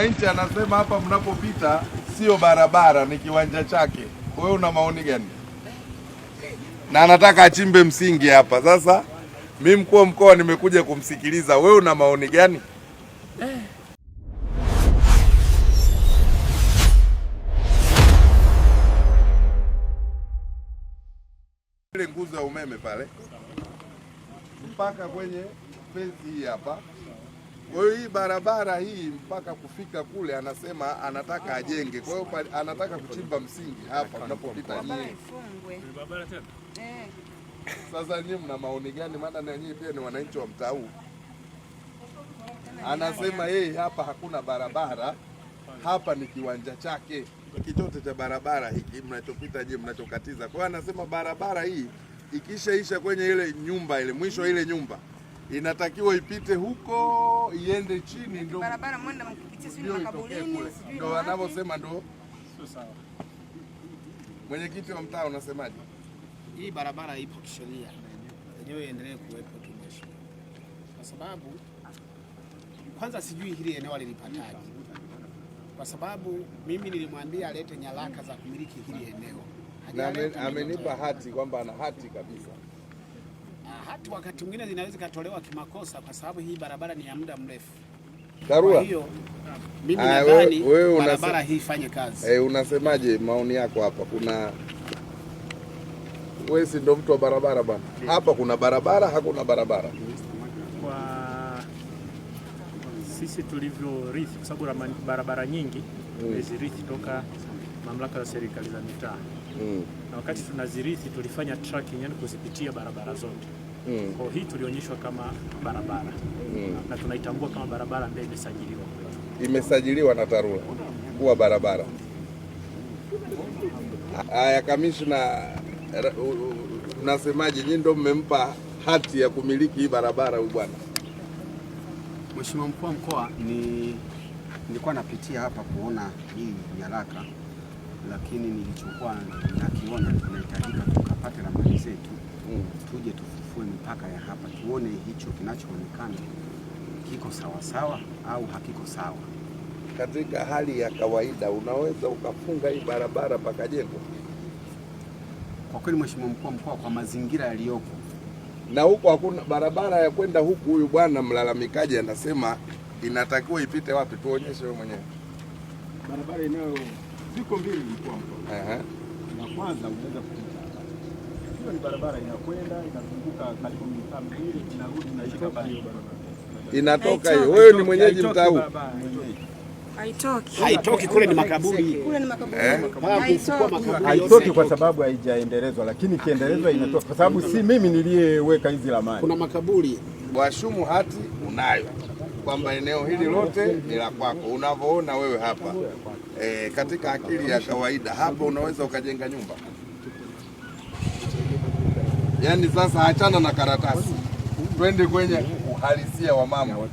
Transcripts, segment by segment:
mwananchi anasema hapa mnapopita sio barabara, ni kiwanja chake. Wewe una maoni gani? Na anataka achimbe msingi hapa. Sasa mimi mkuu wa mkoa nimekuja kumsikiliza, wewe una maoni gani? Ile nguzo ya umeme pale mpaka kwenye fence hii hapa. Kwa hiyo hii barabara hii mpaka kufika kule anasema anataka ajenge. Kwa hiyo anataka kuchimba msingi hapa unapopita nyie. Sasa nyie mna maoni gani? Maana na nyie pia ni wananchi wa mtaa huu. Anasema yeye hapa hakuna barabara, hapa ni kiwanja chake. Kichote cha barabara hiki mnachopita je, mnachokatiza. Kwa hiyo anasema barabara hii ikishaisha kwenye ile nyumba ile mwisho ile nyumba inatakiwa ipite huko iende chini, ndio barabara mwenda mkipitia sio makaburini, ndio wanavyosema, ndio sio sawa. Mwenyekiti wa mtaa unasemaje? Hii barabara ipo kisheria, yenyewe iendelee kuwepo tu mheshimiwa, kwa sababu kwanza sijui hili eneo lilipataje, kwa sababu mimi nilimwambia alete nyaraka za kumiliki hili eneo na amenipa hati kwamba ana hati kabisa. Hati wakati mwingine zinaweza katolewa kimakosa kwa sababu hii barabara ni ya muda mrefu. Karua, kwa hiyo mimi nadhani barabara hii ifanye kazi. Unasemaje maoni yako hapa? Kuna wewe si ndo mtu wa barabara bwana. Hapa kuna barabara, hakuna barabara. Kwa sisi tulivyorithi, kwa sababu barabara nyingi tumezirithi toka mamlaka za serikali za mitaa. Na wakati tunazirithi tulifanya tracking, yani kuzipitia barabara zote. Kwa hii tulionyeshwa kama barabara. Na tunaitambua kama barabara ambayo imesajiliwa. Imesajiliwa na TARURA kuwa barabara. Haya, kamishna, unasemaje? Nyinyi ndio mmempa hati ya kumiliki hii barabara huyu bwana? Mheshimiwa mkuu wa mkoa, nilikuwa napitia hapa kuona hii nyaraka, lakini nilichokuwa nakiona tunahitajika tukapate ramani zetu, tuje tufufue mipaka ya hapa, tuone hicho kinachoonekana kiko sawa sawa au hakiko sawa. Katika hali ya kawaida unaweza ukafunga hii barabara mpaka jengo? Kwa kweli Mheshimiwa mkuu wa mkoa, kwa mazingira yaliyopo na huko hakuna barabara ya kwenda huku, huyu bwana mlalamikaji anasema inatakiwa ipite wapi? Tuonyeshe wewe mwenyewe. Barabara inayo ziko mbili mkuu wa mkoa. Na kwanza unaweza kupita. Hiyo ni barabara inakwenda inazunguka karibu mita mbili inarudi na ishika bali inatoka hiyo. Wewe ni mwenyeji mtaa huu? Haitoki, kule ni makaburi. Kule ni makaburi. Haitoki kwa sababu haijaendelezwa, lakini kiendelezwa inatoka, kwa sababu si mimi niliyeweka hizi ramani. Kuna makaburi. Washumu hati unayo kwamba eneo hili lote ni la kwako, unavyoona wewe hapa. Katika akili ya kawaida hapa unaweza ukajenga nyumba? Yaani sasa achana na karatasi, twende kwenye uhalisia wa mambo.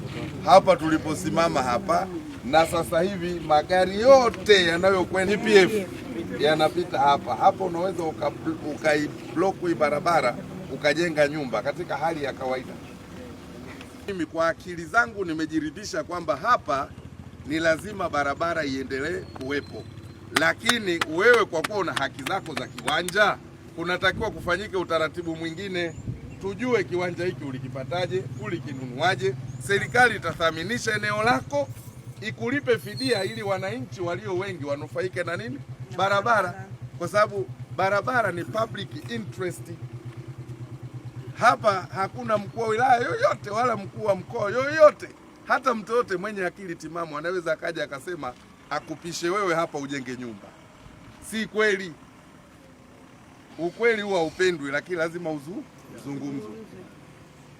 Hapa tuliposimama hapa na sasa hivi magari yote yanayokwenda PF yanapita hapa. Hapa unaweza ukaiblock hii barabara ukajenga nyumba katika hali ya kawaida. Mimi kwa akili zangu nimejiridhisha kwamba hapa ni lazima barabara iendelee kuwepo, lakini wewe kwa kuwa una haki zako za kiwanja, kunatakiwa kufanyike utaratibu mwingine, tujue kiwanja hiki ulikipataje, ulikinunuaje, serikali itathaminisha eneo lako, ikulipe fidia ili wananchi walio wengi wanufaike na nini? Barabara, kwa sababu barabara ni public interest. Hapa hakuna mkuu wa wilaya yoyote wala mkuu wa mkoa yoyote, hata mtu yote mwenye akili timamu anaweza akaja akasema akupishe wewe hapa ujenge nyumba. Si kweli. Ukweli huwa upendwi, lakini lazima uzungumzwe.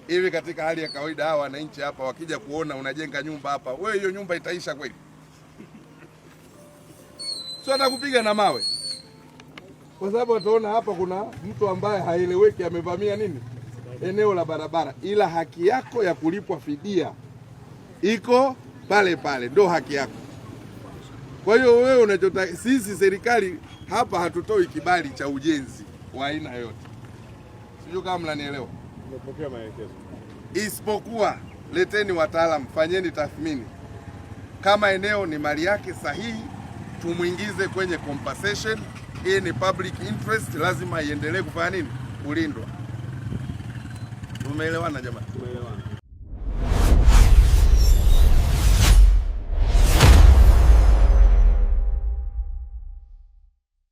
Hivi katika hali ya kawaida hawa wananchi hapa wakija kuona unajenga nyumba hapa, wewe hiyo nyumba itaisha kweli? Sio atakupiga na mawe. Kwa sababu utaona hapa kuna mtu ambaye haeleweki amevamia nini? Eneo la barabara, ila haki yako ya kulipwa fidia iko pale pale, ndio haki yako. Kwa hiyo wewe unachotaka, sisi serikali hapa hatutoi kibali cha ujenzi wa aina yote. Sijui kama mnanielewa. Nimepokea maelekezo. Isipokuwa leteni wataalamu, fanyeni tathmini. Kama eneo ni mali yake sahihi, tumuingize kwenye compensation. Hii ni public interest, lazima iendelee kufanya nini? Kulindwa. Tumeelewana jamani? Tumeelewana.